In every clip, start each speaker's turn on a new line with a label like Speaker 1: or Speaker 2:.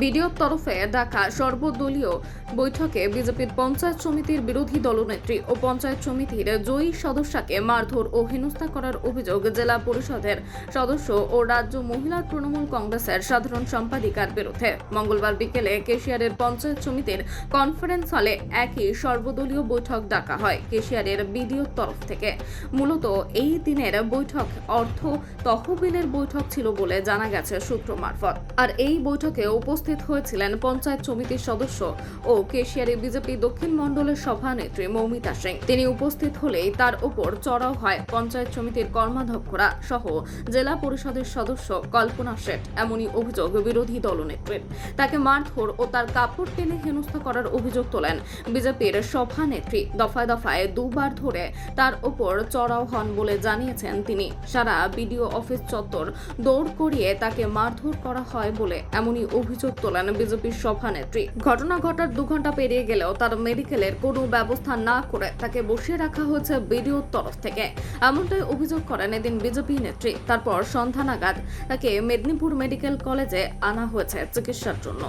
Speaker 1: বিডিওর তরফে ডাকা সর্বদলীয় বৈঠকে বিজেপির পঞ্চায়েত সমিতির বিরোধী দলনেত্রী ও পঞ্চায়েত সমিতির জয়ী সদস্যকে মারধর ও হেনস্থা করার অভিযোগ জেলা পরিষদের সদস্য ও রাজ্য মহিলা তৃণমূল কংগ্রেসের সাধারণ সম্পাদিকার বিরুদ্ধে মঙ্গলবার বিকেলে কেশিয়ারের পঞ্চায়েত সমিতির কনফারেন্স হলে একই সর্বদলীয় বৈঠক ডাকা হয় কেশিয়ারের বিডিওর তরফ থেকে। মূলত এই দিনের বৈঠক অর্থ তহবিলের বৈঠক ছিল বলে জানা গেছে সূত্র মারফত। আর এই বৈঠকে উপস্থিত হয়েছিলেন পঞ্চায়েত সমিতির সদস্য ও কেশিয়ারি বিজেপি দক্ষিণ মণ্ডলের সভানেত্রী মৌমিতা সিং। তিনি উপস্থিত হলেই তার উপর চড়াও হয় পঞ্চায়েত সমিতির কর্মাধ্যক্ষরা সহ জেলা পরিষদের সদস্য কল্পনা শেঠ। এমনই অভিযোগ বিরোধী দলনেত্রীর। তাকে মারধর ও তার কাপড় টেনে হেনস্থা করার অভিযোগ তোলেন বিজেপির সভানেত্রী। দফায় দফায় দুবার ধরে তার উপর চড়াও হন বলে জানিয়েছেন তিনি। সারা বিডিও অফিস চত্বর দৌড় করিয়ে তাকে মারধর করা হয় বলে এমনই অভিযোগ তোলেন বিজেপির সভানেত্রী। ঘটনা ঘটার 2 ঘন্টা পেরিয়ে গেলেও তার মেডিকেলের কোনো ব্যবস্থা না করে তাকে বসিয়ে রাখা হয়েছে বিডিওর তরফ থেকে, এমনটাই অভিযোগ করেন এদিন বিজেপি নেত্রী। তারপর সন্ধ্যা নাগাদ তাকে মেদিনীপুর মেডিকেল কলেজে আনা হয়েছে চিকিৎসার জন্য।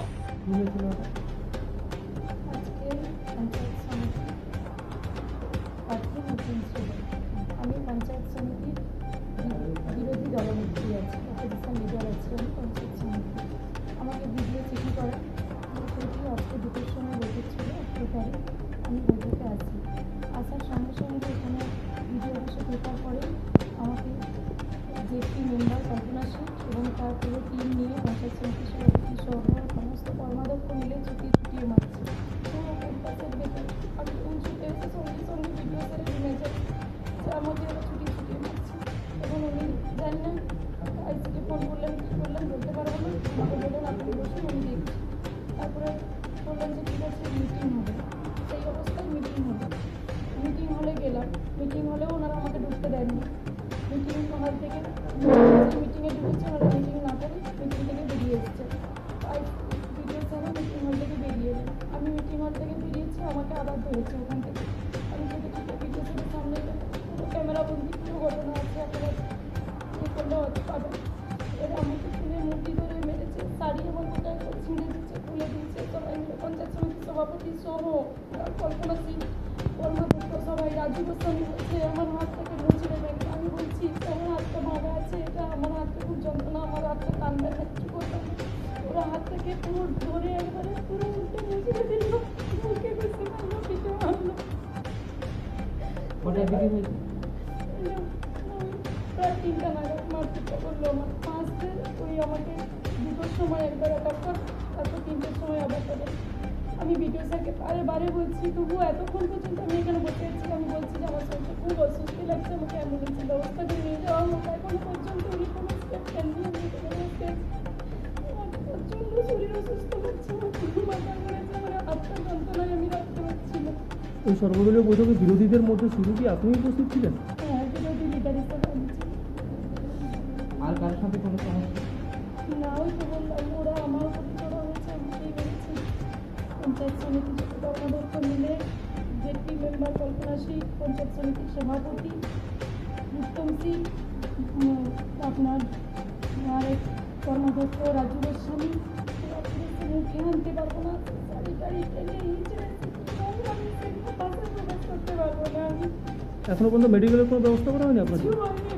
Speaker 2: আমি পঞ্চায়েত সমিতির বিরোধী দলনেত্রী আছি, অপোজিশন লিডার আছি আমি পঞ্চায়েত সমিতি। আমাকে ভিডিও চিঠি করা চিঠি আজকে 2টোর সময় বসেছিল 18 তারিখ। আমি বৈঠকে আছি, আসার সঙ্গে সঙ্গে এখানে ভিডিও অফিসে পেপার পরে আমাকে জেপি মেম্বার কল্পনা শেঠ এবং তার পুরো টিম নিয়ে পঞ্চায়েত সমিতির সভাপতি সহ সমস্ত কর্মাধ্যক্ষ মিলে ছুটিয়ে মারছে। পুরো ক্যাম্পাসের ভেতর আমি ছুটে এসে সঙ্গে সঙ্গে ভিডিও করে জেনেছে যে আমাকে ওরা ছুটিয়ে মারছে। এবং উনি জানি না আইসিকে ফোন করলেন কী করলেন বলতে পারবো না, আমাকে বললেন আপনি বসুন আমি দেখছি। তারপরে বললেন যে ঠিক আছে মিটিং হবে, সেই অবস্থায় মিটিং হলে গেলাম। মিটিং হলেও ওনারা আমাকে ঢুকতে দেননি। মিটিং হল থেকে মিটিংয়ে ঢুকেছে, ওরা মিটিং না করে মিটিং থেকে বেরিয়ে এসছে। ভিডিও স্যারও মিটিং হল থেকে বেরিয়ে এলেন। আমি মিটিং হল থেকে বেরিয়েছি, আমাকে আবার ধরেছে ওখান থেকে। আমি ছুটে ভিডিও স্যারের সামনে পুরো ক্যামেরা বন্দি পুরো ঘটনা আছে, আপনারা কী করলে হতে পাবেন। এরা আমাকে খুলে মুটি ধরে মেরেছে, শাড়ি আমার গোটা ছিঁড়ে দিচ্ছে, খুলে দিচ্ছে। সবাই মিলে পঞ্চায়েত সমিতির সভাপতি সহ কল্পনা সিং কর্মাধ্যক্ষ সবাই রাজু গোস্বামী বলছে আমার হাত থেকে মুছে দেবেন। আমি বলছি আমার হাতটা ভাঙা আছে, এটা আমার হাতটা খুব যন্ত্রণা, আমার হাতটা টানবে না, কী করতাম। ওরা হাত থেকে পুরো ধরে একবারে পুরো উল্টে মুছে দিল, মুখে ঘুষে মারলো, পিঠে মারলো। প্রায় 3টা নাগাদ মারপিটটা করলো আমার ফার্স্টে। ওই আমাকে 2টোর সময় একবার অ্যাটাক করে, তারপর 3টের সময় আবার করে। আমি ভিডিও স্যারকে বারে বলছি, তবু এতক্ষণ পর্যন্ত আমি এখানে বসে আছি। আমি বলছি যে আমার শরীরটা খুব অসুস্থ লাগছে, আমাকে অ্যাম্বুলেন্সের ব্যবস্থা করে নিয়ে যাওয়া হোক। এখনো পর্যন্ত উনি কোনো স্টেপ নেননি। আমি আমার প্রচণ্ড শরীর অসুস্থ লাগছে, আমার খুব মাথা ঘুরেছে, আমার হাতটা যন্ত্রণায় আমি রাখতে পারছি না।
Speaker 3: ওই সর্বদলীয় বৈঠকে বিরোধীদের মধ্যে শুধু কি আপনি উপস্থিত ছিলেন?
Speaker 2: হ্যাঁ, বিরোধী লিডার হিসেবে আমি ছিলাম।
Speaker 3: আর কারোর সাথে কোনো সমস্যা?
Speaker 2: না, ওই তো বললাম ওরা আমার উপর চড়া হয়েছে, আমাকেই মেরেছে। পঞ্চায়েত সমিতির যত কর্মাধ্যক্ষ মিলে জেপি মেম্বার কল্পনা সিং, পঞ্চায়েত সমিতির সভাপতি উত্তম সিং, আপনার আরেক কর্মাধ্যক্ষ রাজু গোস্বামী, মুখে আনতে পারবো না, শাড়ি টাড়ি টেনে নিচে আমি সেগুলো পাশে প্রকাশ করতে পারবো না। আমি
Speaker 3: এখনো পর্যন্ত মেডিকেলের কোনো ব্যবস্থা করা হয়নি আপনাদের?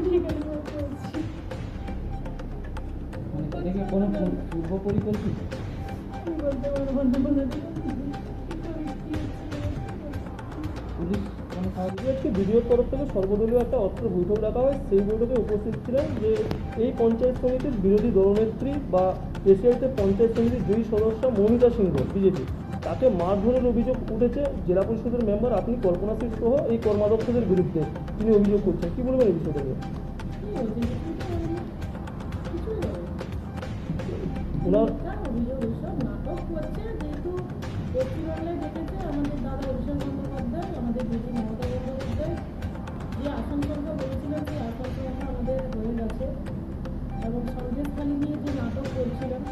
Speaker 2: মেডিকেল করছি।
Speaker 3: কোনো পূর্ব পরিকল্পিত?
Speaker 2: আমি বলতে পারবো না
Speaker 3: পুলিশ কোনো সাহায্য? আজকে বিডিওর তরফ থেকে সর্বদলীয় একটা অস্ত্র বৈঠক ডাকা হয়, সেই বৈঠকে উপস্থিত ছিলেন যে এই পঞ্চায়েত সমিতির বিরোধী দলনেত্রী বা কেশিয়ারিতে পঞ্চায়েত সমিতির জয়ী সদস্য মৌমিতা সিংহ বিজেপি, তাকে মারধরের অভিযোগ উঠেছে জেলা পরিষদের মেম্বার আপনি কল্পনা সিং সহ এই কর্মাধ্যক্ষদের বিরুদ্ধে তিনি অভিযোগ করছেন। কী বলবেন এই বিষয়টা? ওনার
Speaker 2: নাটক করছে, যেহেতু পশ্চিমবাংলায় দেখেছে আমাদের দাদা অভিষেক বন্দ্যোপাধ্যায়, আমাদের দিদি মমতা বন্দ্যোপাধ্যায় যে আসানসোলটা বলেছিলেন সেই আসানসোলটা আমাদের হয়ে গেছে। এবং সন্দেশখালি নিয়ে যে নাটক করছিলেন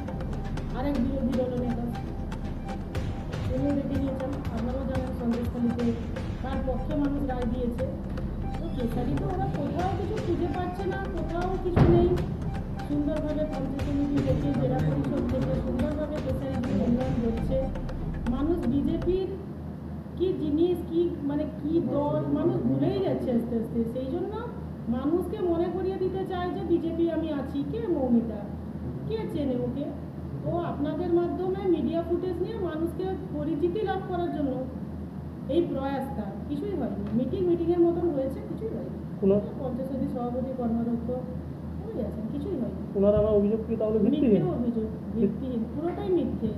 Speaker 2: আরেক বিরোধী দলনেতা উনিও দেখে নিয়েছেন, আপনারাও জানেন সন্দেশখালিতে তার পক্ষে মানুষ রায় দিয়েছে। তো কেশারিতে ওরা কোথাও কিছু খুঁজে পাচ্ছে না, কোথাও কিছু নেই। সুন্দরভাবে পঞ্চায়েত সমিতি থেকে জেলা পরিষদ থেকে সুন্দরভাবে কেশারি
Speaker 4: মানে কি দল মানুষ ভুলেই যাচ্ছে আস্তে আস্তে। সেই জন্য মানুষকে মনে করিয়ে দিতে চায় যে বিজেপি আমি আছি। কে মৌমিতা, কে চেনে ওকে? ও আপনাদের মাধ্যমে মিডিয়া ফুটেজ নিয়ে মানুষকে পরিচিতি লাভ করার জন্য এই প্রয়াসটা, কিছুই হয়নি। মিটিংয়ের মতন হয়েছে, কিছুই হয়নি।
Speaker 3: ওনার
Speaker 4: পঞ্চায়েত সভাপতি কর্মাধ্যক্ষ হয়ে আছেন, কিছুই হয়নি।
Speaker 3: ওনার আমার অভিযোগ কি তাহলে ভিত্তিহীন?
Speaker 4: মিথ্যে অভিযোগ, ভিত্তিহীন, পুরোটাই মিথ্যে।